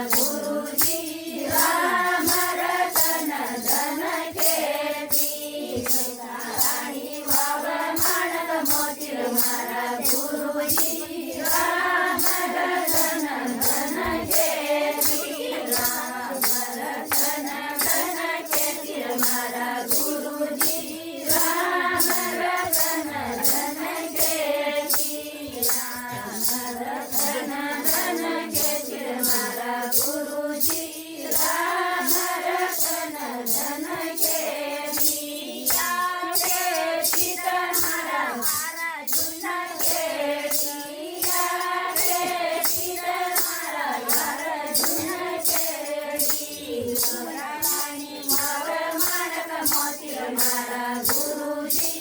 गुरुजी राम रतन धन कीर्ति राणी वाव माणक मोतीर मारा गुरुजी राम रतन धन कीर्ति राम रतन धन कीर्ति मारा गुरुजी राम रतन धन कीर्ति राम रतन धन कीर्ति मारा गुरुजी राम रतन धन कीर्ति या कीर्ति तुम्हारा जुना कीर्ति या कीर्ति तुम्हारा जुना कीर्ति राणी वाव माणक मोतीर मारा गुरुजी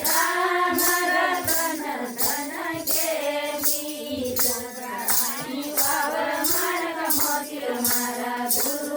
राम रतन धन कीर्ति राणी वाव माणक मोतीर मारा गुरु